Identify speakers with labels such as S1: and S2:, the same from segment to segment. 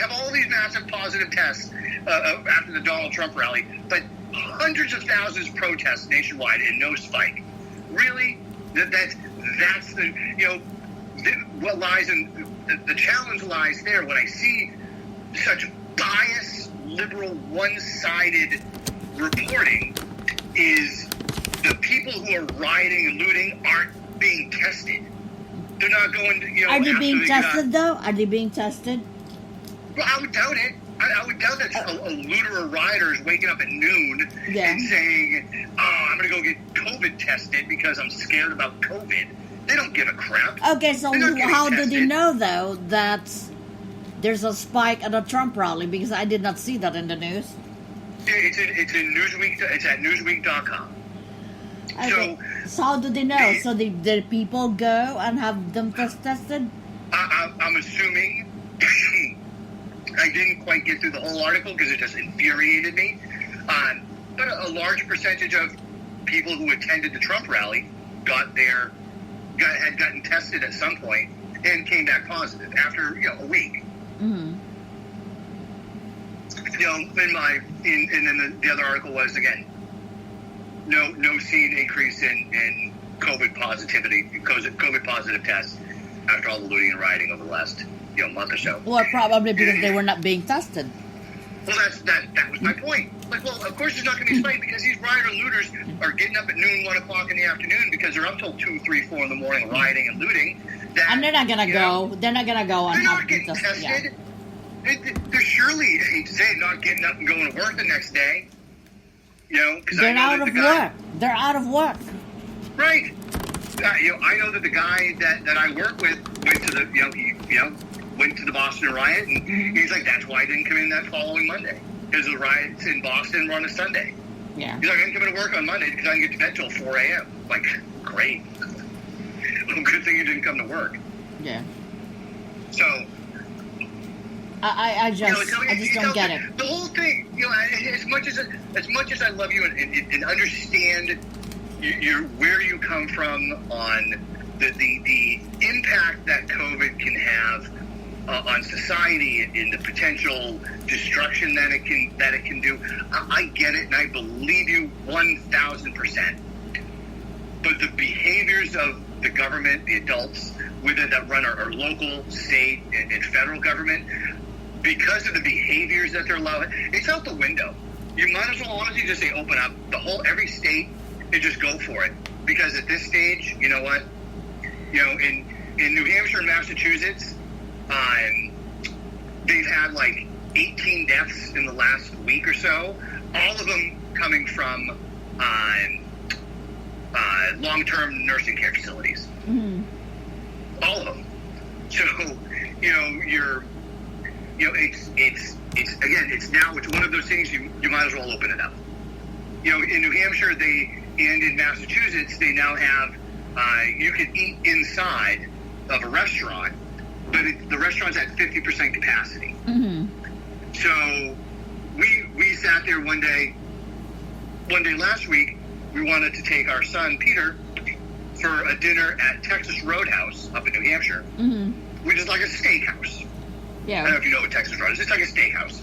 S1: have all these massive positive tests after the Donald Trump rally, but hundreds of thousands protests nationwide and no spike. Really? That's the, what lies in, the challenge lies there when I see such biased, liberal, one-sided reporting is the people who are rioting and looting aren't being tested. They're not going to,
S2: Are they being tested, though? Are they being tested?
S1: Well, I would doubt it. I would doubt that a looter or rioter is waking up at noon and saying, I'm going to go get COVID tested because I'm scared about COVID. They don't give a crap.
S2: Okay, so how did you know, though, that there's a spike at a Trump rally? Because I did not see that in the news.
S1: It's in Newsweek. It's at Newsweek.com.
S2: Okay. So how do they know? So did people go and have them tested?
S1: I'm assuming. I didn't quite get through the whole article because it just infuriated me. But a large percentage of people who attended the Trump rally had gotten tested at some point and came back positive after a week.
S2: Mm-hmm.
S1: And then the other article was again, no seen increase in COVID positive tests after all the looting and rioting over the last month or so.
S2: Well, probably because they were not being tested.
S1: Well, that was my point. Like, well, of course there's not going to be a spike because these rioter looters are getting up at noon, 1 o'clock in the afternoon because they're up till 2, 3, 4 in the morning rioting and looting.
S2: And they're not going to go. They're not going to go and have
S1: getting tested. Yeah. They're surely, I hate to say it, not getting up and going to work the next day. Because
S2: they're out of work. They're out of work.
S1: Right. I know that the guy that I work with went to the went to the Boston riot, and he's like, that's why I didn't come in that following Monday, because the riots in Boston were on a Sunday.
S2: Yeah.
S1: He's like, I didn't come into work on Monday because I didn't get to bed till 4 a.m. Like, great. Well, good thing you didn't come to work.
S2: Yeah.
S1: So,
S2: I just don't get it.
S1: The whole thing, as much as I love you and understand where you come from on the impact that COVID can have on society and the potential destruction that it can do, I get it and I believe you 1,000%. But the behaviors of the government, the adults, whether that run our local, state, and federal government, because of the behaviors that they're allowing, it's out the window. You might as well honestly just say open up every state and just go for it. Because at this stage, you know what? In New Hampshire and Massachusetts, they've had like 18 deaths in the last week or so. All of them coming from long-term nursing care facilities. Mm-hmm. All of them. So, it's now one of those things you might as well open it up. In New Hampshire and in Massachusetts, they now have you can eat inside of a restaurant, but the restaurant's at 50% capacity.
S2: Mm-hmm.
S1: So we sat there one day last week. We wanted to take our son Peter for a dinner at Texas Roadhouse up in New Hampshire,
S2: mm-hmm.
S1: which is like a steakhouse.
S2: Yeah.
S1: I don't know if you know what Texas Roadhouse is. It's like a steakhouse.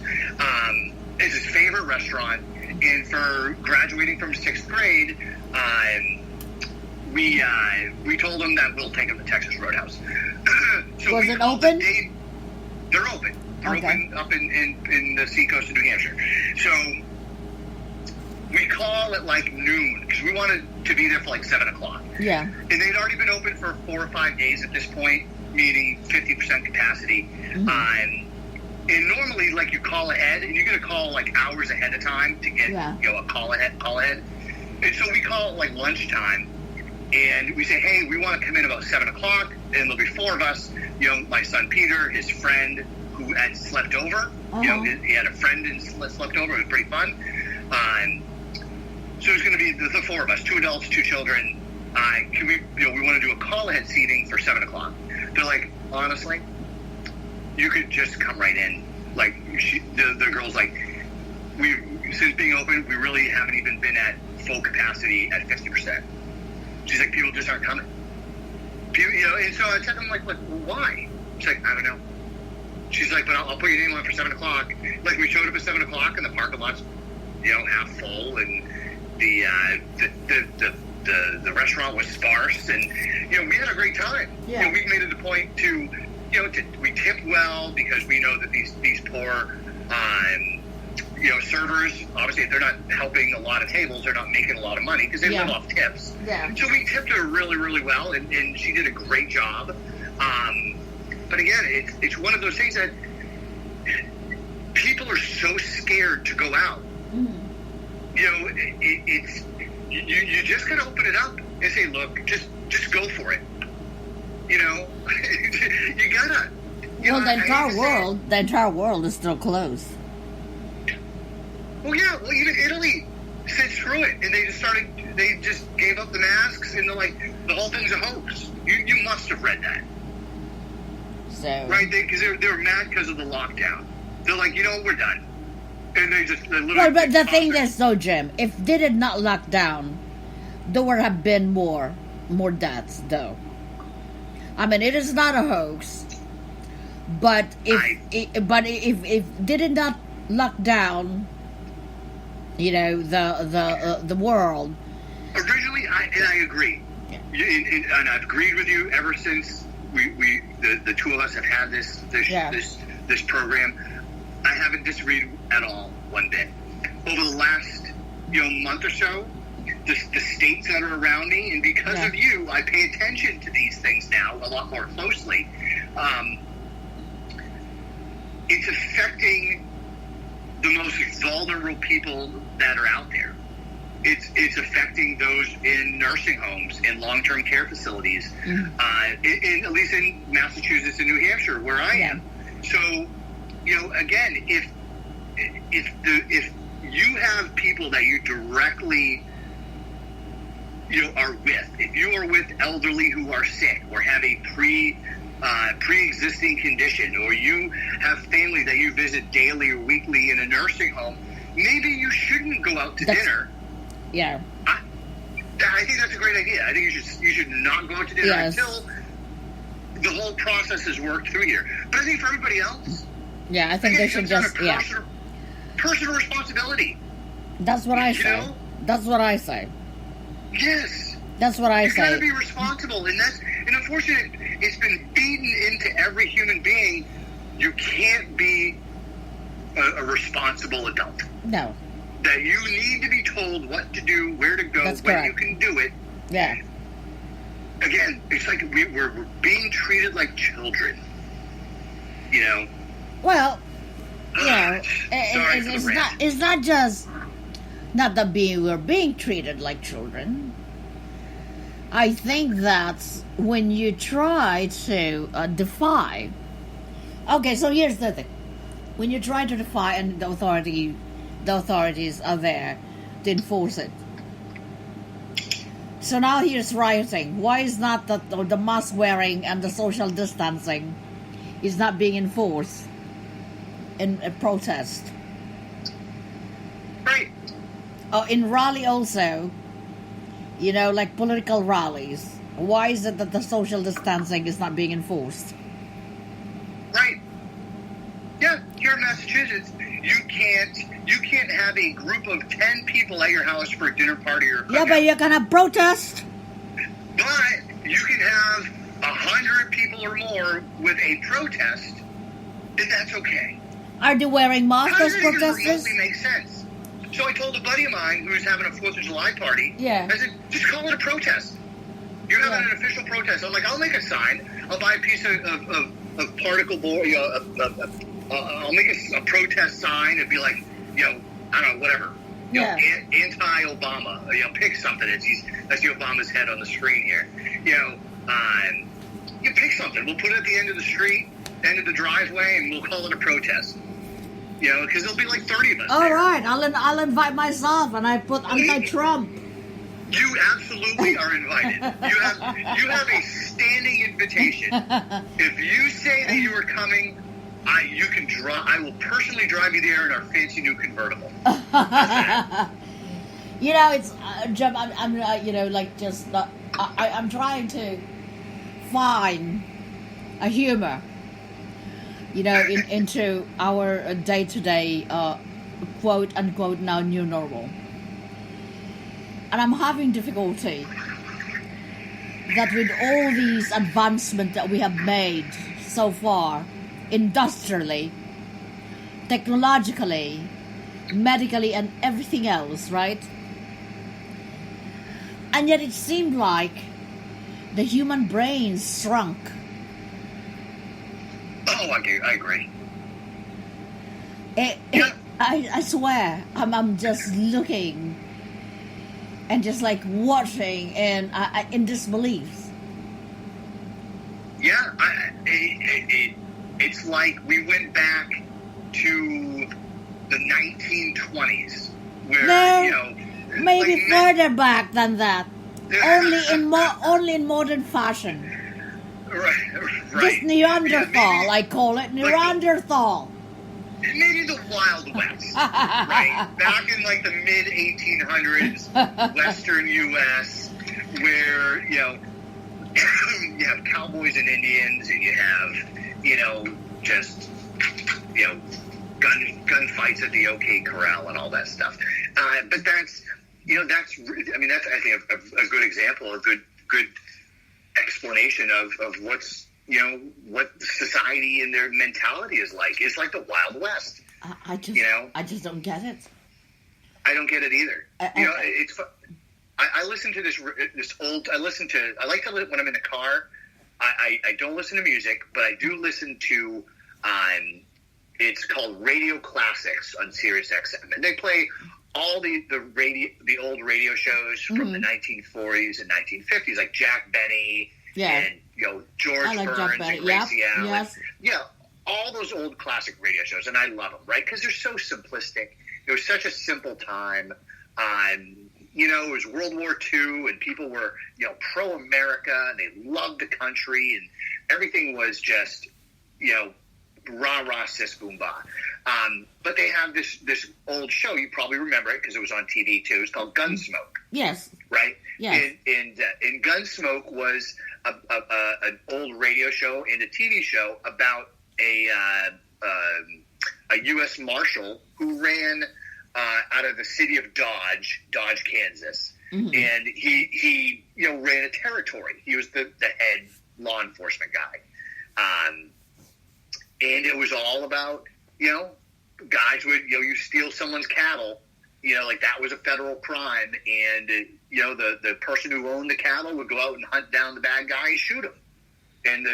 S1: It's his favorite restaurant, and for graduating from 6th grade, we told him that we'll take him to Texas Roadhouse. So
S2: was it open?
S1: They're open. They're open up in the seacoast of New Hampshire. So we call at like noon because we wanted to be there for like 7 o'clock.
S2: Yeah.
S1: And they'd already been open for 4 or 5 days at this point, meaning 50% capacity. Mm-hmm. And normally, like, you call ahead, and you're going to call like hours ahead of time to get a call ahead. And so we call like lunchtime. And we say, hey, we want to come in about 7 o'clock, and there'll be 4 of us. My son Peter, his friend who had slept over.
S2: Uh-huh.
S1: He had a friend and slept over. It was pretty fun. So it's going to be the 4 of us, 2 adults, 2 children. Can we? We want to do a call ahead seating for 7 o'clock. They're like, honestly, you could just come right in. Like the girl's like, since being open, we really haven't even been at full capacity at 50%. She's like, people just aren't coming. And so I said, I'm like, why? She's like, I don't know. she's like, but I'll put your name on for 7 o'clock. Like, we showed up at 7 o'clock, and the parking lot's, half full, and the restaurant was sparse, and, we had a great time.
S2: Yeah.
S1: We made it a point to, we tip well, because we know that these poor, servers, obviously, if they're not helping a lot of tables, they're not making a lot of money, because they live off tips.
S2: Yeah.
S1: So we tipped her really, really well, and she did a great job. But again, it's one of those things that people are so scared to go out.
S2: Mm.
S1: You just gotta open it up and say, look, just go for it. You gotta.
S2: Well, the entire world is still closed.
S1: Well, yeah. Well, even Italy said screw it, and they just gave up the masks, and they're like, the whole thing's a hoax. You must have read that.
S2: So.
S1: Right, because they were mad because of the lockdown. They're like, we're done. And they literally...
S2: Well, but the thing is, though, Jim, if they did not lock down, there would have been more deaths, though. I mean, it is not a hoax, but if they did not lock down, the world.
S1: Originally, I agree. Yeah. And I've agreed with you ever since the two of us have had this program. I haven't disagreed at all one bit. Over the last month or so, the states that are around me, and because of you, I pay attention to these things now a lot more closely. It's affecting the most vulnerable people that are out there. It's affecting those in nursing homes, in long-term care facilities, at least in Massachusetts and New Hampshire, where I am. So, again, if you have people that you directly, are with, if you are with elderly who are sick or have a pre-existing condition, or you have family that you visit daily or weekly in a nursing home, maybe you shouldn't go out to dinner.
S2: Yeah.
S1: I think that's a great idea. I think you should not go out to dinner until the whole process is worked through here. But I think for everybody else,
S2: I think they should just
S1: personal responsibility.
S2: That's what I say. That's what I say.
S1: Yes.
S2: That's what I say.
S1: You got to be responsible, and unfortunately, it's been beaten into every human being. You can't be a responsible adult.
S2: No.
S1: That you need to be told what to do, where to go, when you can do it.
S2: Yeah.
S1: Again, it's like we're being treated like children.
S2: Well, it's not just not that we're being treated like children. I think that's when you try to defy. Okay, so here's the thing: when you try to defy, and the authorities are there to enforce it. So now here's rioting. Why is not the mask wearing and the social distancing is not being enforced in a protest?
S1: Right.
S2: Oh, in Raleigh also, like political rallies. Why is it that the social distancing is not being enforced?
S1: Right. Yeah, here in Massachusetts, you can't have a group of 10 people at your house for a dinner party or a cookout.
S2: Yeah, but you can have protest.
S1: But you can have 100 people or more with a protest, and that's okay.
S2: Are they wearing masks as protesters?
S1: How does it remotely make sense? So I told a buddy of mine who's having a 4th of July party, I said, just call it a protest. You're having an official protest. I'm like, I'll make a sign. I'll buy a piece of particle board, I'll make a protest sign and be like, I don't know, whatever. Anti-Obama. Pick something. I see Obama's head on the screen here. You pick something. We'll put it at the end of the street, end of the driveway, and we'll call it a protest. Because there'll be like 30 of us.
S2: All right, I'll invite myself, and I put anti-Trump.
S1: You absolutely are invited. You have a standing invitation. If you say that you are coming, you can drive. I will personally drive you there in our fancy new convertible.
S2: It's Jim. I'm trying to find a humor into our day-to-day, quote unquote, now new normal. And I'm having difficulty that with all these advancements that we have made so far, industrially, technologically, medically, and everything else, right? And yet it seemed like the human brain shrunk.
S1: Oh, I agree.
S2: I swear, I'm just looking and just like watching and in disbelief.
S1: Yeah, it's like we went back to the 1920s, where
S2: No, maybe further back than that. Only in modern fashion.
S1: Right.
S2: Just Neanderthal, I call it Neanderthal.
S1: Maybe the Wild West, right? Back in like the mid 1800s, Western U.S., where you have cowboys and Indians, and you have just gun fights at the OK Corral and all that stuff. But that's I think a good example, a good explanation of what's what society and their mentality is like. It's like the Wild West.
S2: I just don't get it.
S1: I don't get it either. It's. I listen to this old. I like to listen when I'm in the car. I don't listen to music, but I do listen to. It's called Radio Classics on Sirius XM, and they play all the old radio shows from the 1940s and 1950s, like Jack Benny.
S2: Yeah.
S1: And George Burns and Gracie Allen.
S2: Yes.
S1: Yeah, all those old classic radio shows, and I love them, right? Because they're so simplistic. It was such a simple time. It was World War II, and people were pro-America, and they loved the country, and everything was just rah sis boom bah. But they have this old show. You probably remember it because it was on TV too. It's called Gunsmoke.
S2: Yes.
S1: Right.
S2: Yes.
S1: And Gunsmoke was an old radio show and a TV show about a U.S. Marshal who ran out of the city of Dodge, Kansas, and he ran a territory. He was the head law enforcement guy, and it was all about guys would you steal someone's cattle. Like that was a federal crime, and the person who owned the cattle would go out and hunt down the bad guy and shoot him, and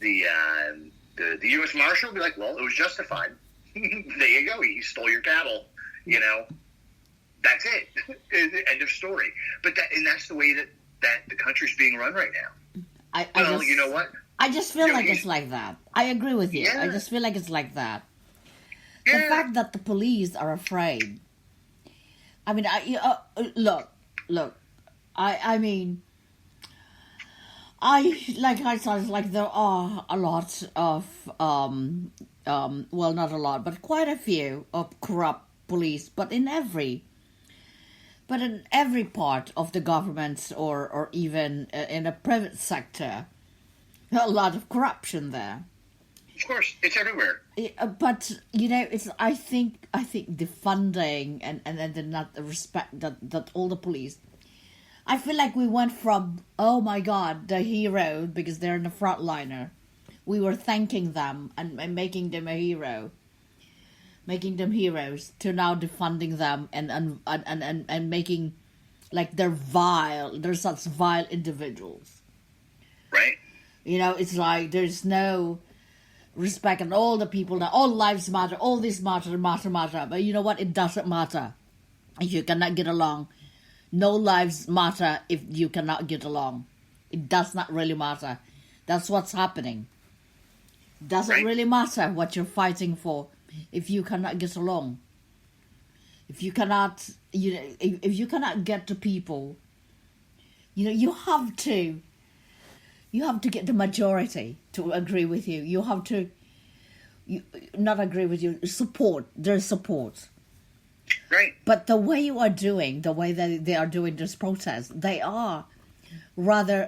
S1: the U.S. Marshal would be like, well, it was justified. There you go. He stole your cattle. That's it. End of story. But that's the way that the country's being run right now. You know what?
S2: I just feel like it's like that. I agree with you.
S1: Yeah.
S2: I just feel like it's like that.
S1: Yeah.
S2: The fact that the police are afraid. I mean, look. I said, like there are a lot of, well, not a lot, but quite a few of corrupt police, but in every part of the government or even in a private sector, a lot of corruption there.
S1: Of course, it's everywhere.
S2: But it's I think the funding and not the respect that all the police. I feel like we went from, oh my God, the hero, because they're in the front liner. We were thanking them and making them a hero, making them heroes, to now defunding them and making like they're such vile individuals.
S1: Right.
S2: It's like there's no respect, and all the people that all lives matter, all this matter. But you know what? It doesn't matter if you cannot get along. No lives matter if you cannot get along. It does not really matter. That's what's happening. Doesn't really matter what you're fighting for if you cannot get along. If you cannot, if you cannot get to people, you have to get the majority to agree with you. You have to, not agree with you, support their support.
S1: Right.
S2: But the way that they are doing this protest, they are rather